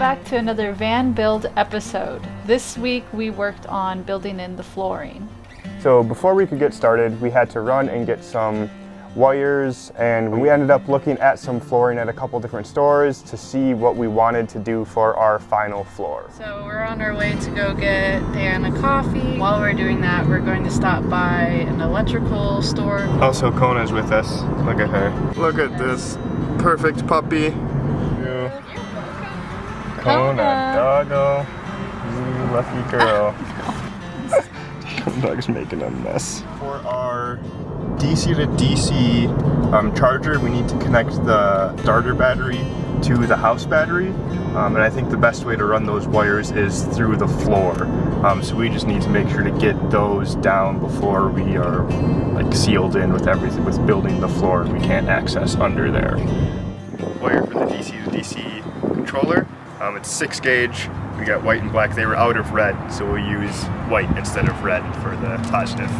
back to another van build episode. This week we worked on building in the flooring. So before we could get started, we had to run and get some wires, and we ended up looking at some flooring at a couple different stores to see what we wanted to do for our final floor. So we're on our way to go get Dan a coffee. While we're doing that, we're going to stop by an electrical store. Also, Kona's with us. Look at her. Look at this perfect puppy. Kona, doggo, you lucky girl. Dog's making a mess. For our DC to DC charger, we need to connect the starter battery to the house battery, and I think the best way to run those wires is through the floor. So we just need to make sure to get those down before we are like sealed in with everything, with building the floor. We can't access under there. Wire for the DC to DC controller. It's 6 gauge. We got white and black. They were out of red, so we'll use white instead of red for the positive.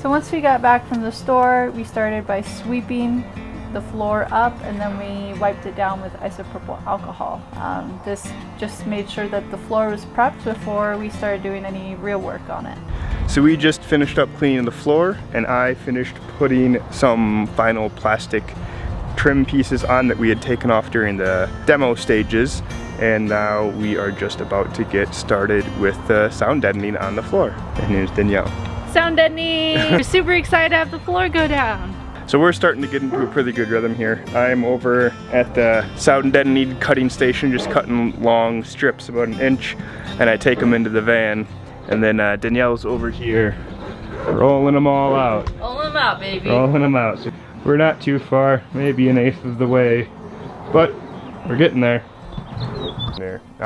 So once we got back from the store, we started by sweeping the floor up, and then we wiped it down with isopropyl alcohol. This just made sure that the floor was prepped before we started doing any real work on it. So we just finished up cleaning the floor, and I finished putting some final plastic trim pieces on that we had taken off during the demo stages, and now we are just about to get started with the sound deadening on the floor. And here's Danielle. Sound deadening! We're super excited to have the floor go down. So we're starting to get into a pretty good rhythm here. I'm over at the sound deadening cutting station, just cutting long strips about 1 inch, and I take them into the van. And then Danielle's over here rolling them all out. Rolling them out, baby. Rolling them out. So we're not too far, maybe 1/8 of the way, but we're getting there.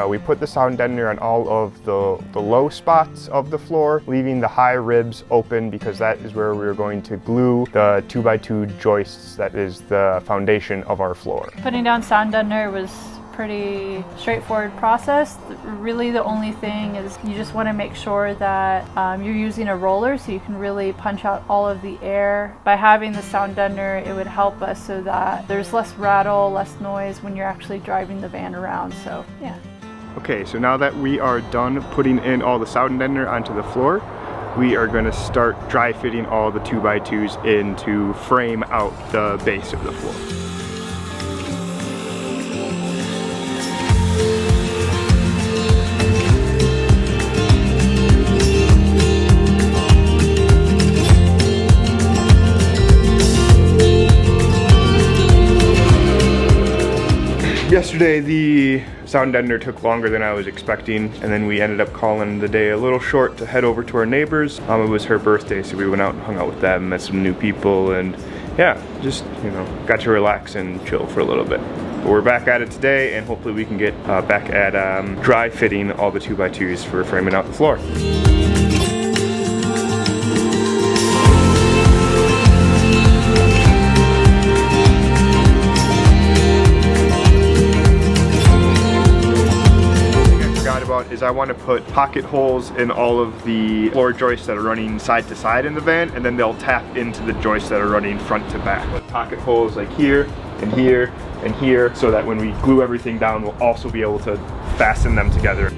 We put the sound deadener on all of the low spots of the floor, leaving the high ribs open because that is where we're going to glue the 2x2 joists that is the foundation of our floor. Putting down sound deadener was pretty straightforward process. Really the only thing is you just want to make sure that you're using a roller so you can really punch out all of the air. By having the sound deadener, it would help us so that there's less rattle, less noise when you're actually driving the van around, so yeah. Okay, so now that we are done putting in all the sound deadener onto the floor, we are going to start dry fitting all the 2x2s in to frame out the base of the floor. Yesterday the sound deadener took longer than I was expecting, and then we ended up calling the day a little short to head over to our neighbors. It was her birthday, so we went out and hung out with them, met some new people, and yeah, just, you know, got to relax and chill for a little bit. But we're back at it today, and hopefully we can get back at dry fitting all the 2x2s for framing out the floor. Is I want to put pocket holes in all of the floor joists that are running side to side in the van, and then they'll tap into the joists that are running front to back. Put pocket holes like here and here and here, so that when we glue everything down, we'll also be able to fasten them together.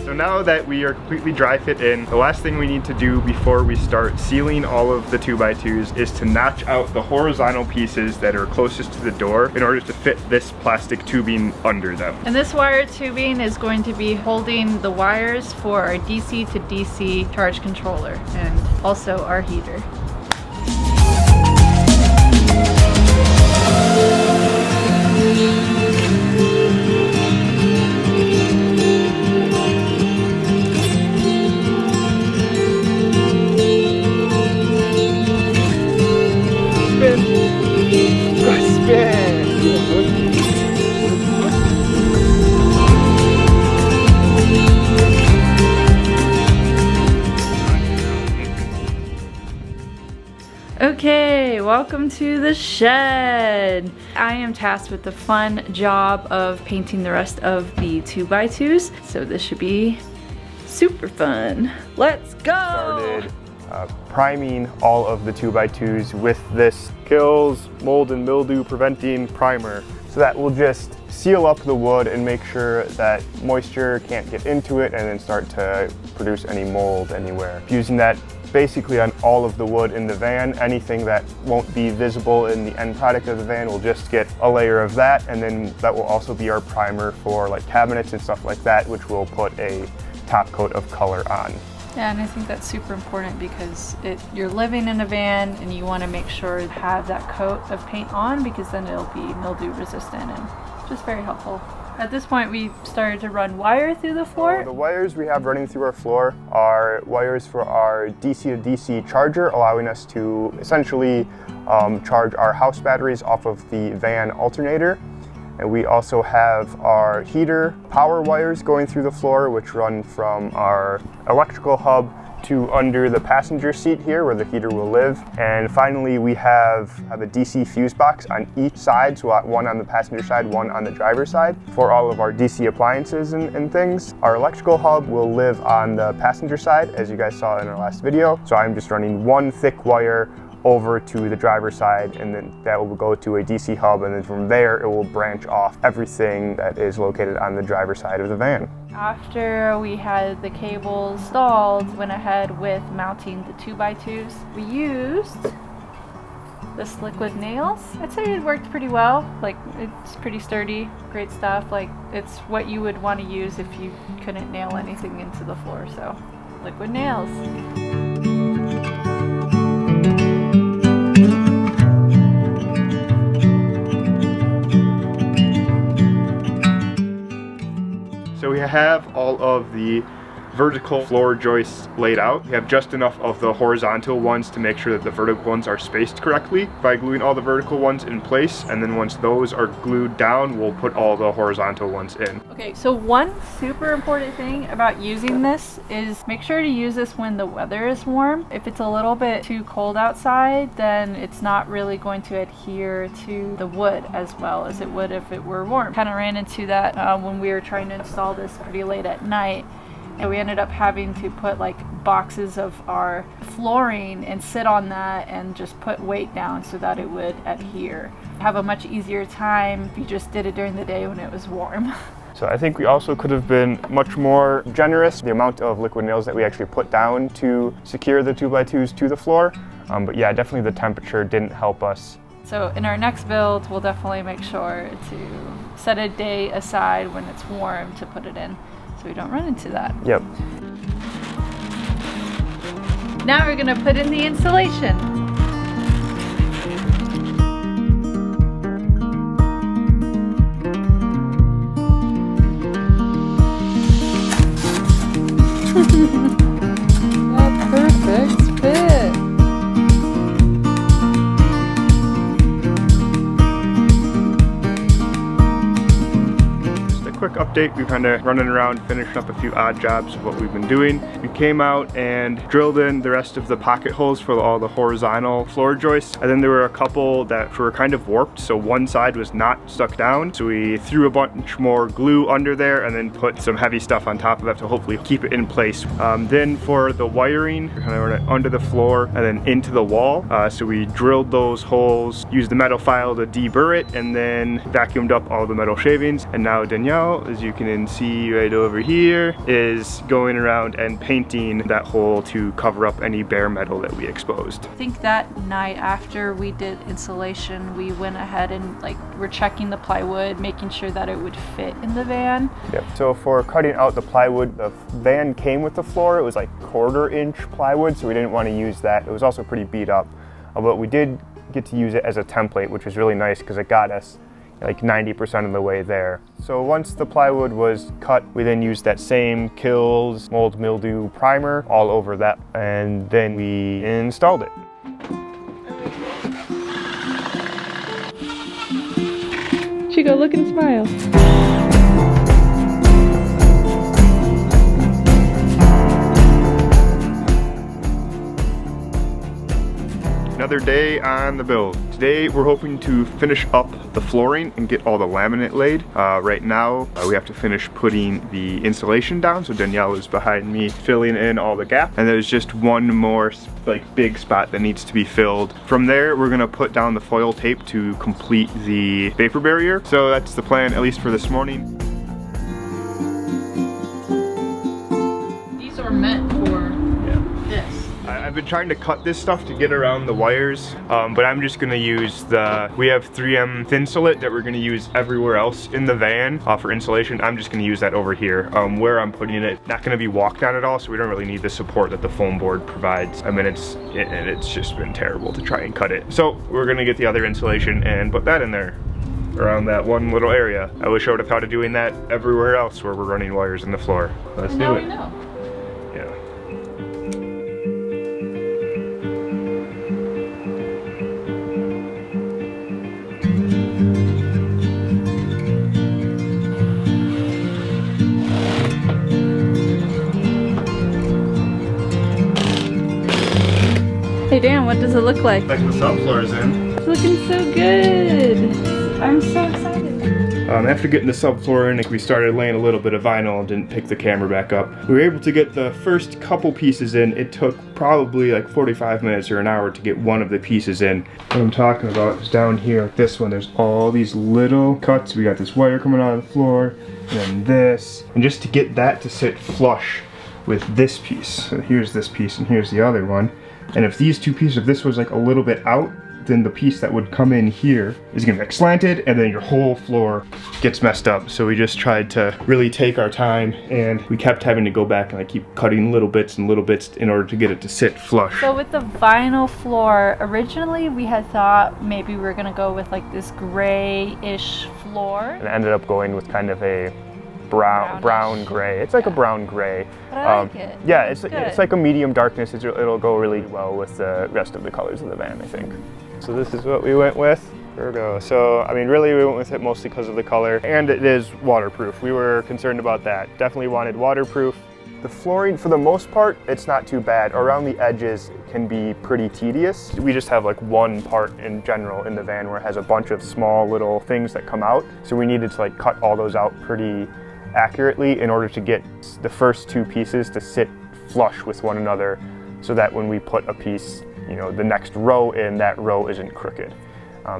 So now that we are completely dry fit in, the last thing we need to do before we start sealing all of the 2x2s is to notch out the horizontal pieces that are closest to the door in order to fit this plastic tubing under them. And this wire tubing is going to be holding the wires for our DC to DC charge controller and also our heater. Okay, welcome to the shed. I am tasked with the fun job of painting the rest of the 2x2s, so this should be super fun. Let's go! Started priming all of the 2x2s with this kills mold and mildew preventing primer. So that will just seal up the wood and make sure that moisture can't get into it and then start to produce any mold anywhere. Using that basically on all of the wood in the van. Anything that won't be visible in the end product of the van will just get a layer of that, and then that will also be our primer for like cabinets and stuff like that, which we'll put a top coat of color on. Yeah, and I think that's super important because you're living in a van and you want to make sure to have that coat of paint on, because then it'll be mildew resistant and just very helpful. At this point, we started to run wire through the floor. So the wires we have running through our floor are wires for our DC to DC charger, allowing us to essentially charge our house batteries off of the van alternator. And we also have our heater power wires going through the floor, which run from our electrical hub to under the passenger seat here where the heater will live. And finally, we have a DC fuse box on each side, so one on the passenger side, one on the driver's side, for all of our DC appliances and things. Our electrical hub will live on the passenger side, as you guys saw in our last video. So I'm just running one thick wire over to the driver's side, and then that will go to a DC hub, and then from there it will branch off everything that is located on the driver's side of the van. After we had the cables installed, went ahead with mounting the 2x2s. We used this liquid nails. I'd say it worked pretty well. Like, it's pretty sturdy, great stuff. Like, it's what you would want to use if you couldn't nail anything into the floor, so liquid nails. So we have all of the vertical floor joists laid out. We have just enough of the horizontal ones to make sure that the vertical ones are spaced correctly by gluing all the vertical ones in place, and then once those are glued down, we'll put all the horizontal ones in. Okay, so one super important thing about using this is make sure to use this when the weather is warm. If it's a little bit too cold outside, then it's not really going to adhere to the wood as well as it would if it were warm. Kind of ran into that when we were trying to install this pretty late at night. And we ended up having to put like boxes of our flooring and sit on that and just put weight down so that it would adhere. Have a much easier time if you just did it during the day when it was warm. So I think we also could have been much more generous the amount of liquid nails that we actually put down to secure the 2x2s to the floor. But yeah, definitely the temperature didn't help us. So in our next build, we'll definitely make sure to set a day aside when it's warm to put it in, so we don't run into that. Yep. Now we're gonna put in the insulation. A perfect fit. Quick update, we've kind of running around finishing up a few odd jobs of what we've been doing. We came out and drilled in the rest of the pocket holes for all the horizontal floor joists, and then there were a couple that were kind of warped, so one side was not stuck down, so we threw a bunch more glue under there and then put some heavy stuff on top of that to hopefully keep it in place. Then for the wiring, we kind of run it under the floor and then into the wall, so we drilled those holes, used the metal file to deburr it, and then vacuumed up all the metal shavings. And now Danielle, as you can see right over here, is going around and painting that hole to cover up any bare metal that we exposed. I think that night after we did insulation, we went ahead and we're checking the plywood, making sure that it would fit in the van. Yep. So for cutting out the plywood, the van came with the floor. It was like 1/4 inch plywood, so we didn't want to use that. It was also pretty beat up, but we did get to use it as a template, which was really nice because it got us like 90% of the way there. So once the plywood was cut, we then used that same kills mold mildew primer all over that, and then we installed it. Chico, look and smile. Another day on the build. Today we're hoping to finish up the flooring and get all the laminate laid. Right now we have to finish putting the insulation down, so Danielle is behind me filling in all the gaps, and there's just one more like big spot that needs to be filled. From there we're gonna put down the foil tape to complete the vapor barrier. So that's the plan, at least for this morning. These are meant for this. I've been trying to cut this stuff to get around the wires, but I'm just gonna use we have 3M insulate that we're gonna use everywhere else in the van for insulation. I'm just gonna use that over here. Where I'm putting it, not gonna be walked on at all, so we don't really need the support that the foam board provides. I mean, it's just been terrible to try and cut it. So we're gonna get the other insulation and put that in there, around that one little area. I wish I would have thought of doing that everywhere else where we're running wires in the floor. Let's do it. Now we know. Yeah. Hey Dan, what does it look like? Like the subfloor is in. It's looking so good. I'm so excited. After getting the subfloor in, we started laying a little bit of vinyl and didn't pick the camera back up. We were able to get the first couple pieces in. It took probably like 45 minutes or an hour to get one of the pieces in. What I'm talking about is down here, like this one, there's all these little cuts. We got this wire coming out of the floor, and then this. And just to get that to sit flush with this piece. So here's this piece and here's the other one. And if these two pieces, if this was like a little bit out, then the piece that would come in here is gonna be like slanted, and then your whole floor gets messed up. So we just tried to really take our time, and we kept having to go back and like keep cutting little bits and little bits in order to get it to sit flush. So with the vinyl floor, originally we had thought maybe we were gonna go with like this grayish floor. And I ended up going with kind of a brown gray. It's like a brown gray. But I like it. Yeah, it's like a medium darkness. It'll go really well with the rest of the colors of the van, I think. So this is what we went with. There we go. So, I mean, really we went with it mostly because of the color, and it is waterproof. We were concerned about that. Definitely wanted waterproof. The flooring, for the most part, it's not too bad. Around the edges it can be pretty tedious. We just have like one part in general in the van where it has a bunch of small little things that come out. So we needed to like cut all those out pretty accurately in order to get the first two pieces to sit flush with one another, so that when we put a piece, you know, the next row in, that row isn't crooked.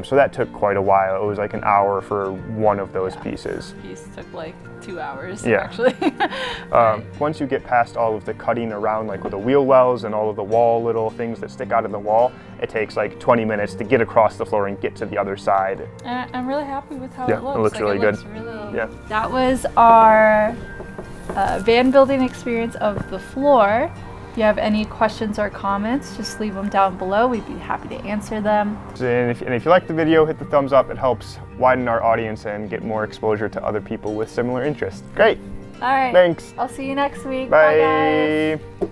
So that took quite a while. It was like an hour for one of those pieces. Piece took like 2 hours, yeah. Actually. Once you get past all of the cutting around, like with the wheel wells and all of the wall little things that stick out of the wall, it takes like 20 minutes to get across the floor and get to the other side. And I'm really happy with how yeah, it looks. It looks like, really good. Yeah. That was our van building experience of the floor. If you have any questions or comments, just leave them down below. We'd be happy to answer them. And if you like the video, hit the thumbs up. It helps widen our audience and get more exposure to other people with similar interests. Great. All right. Thanks. I'll see you next week. Bye. Bye guys.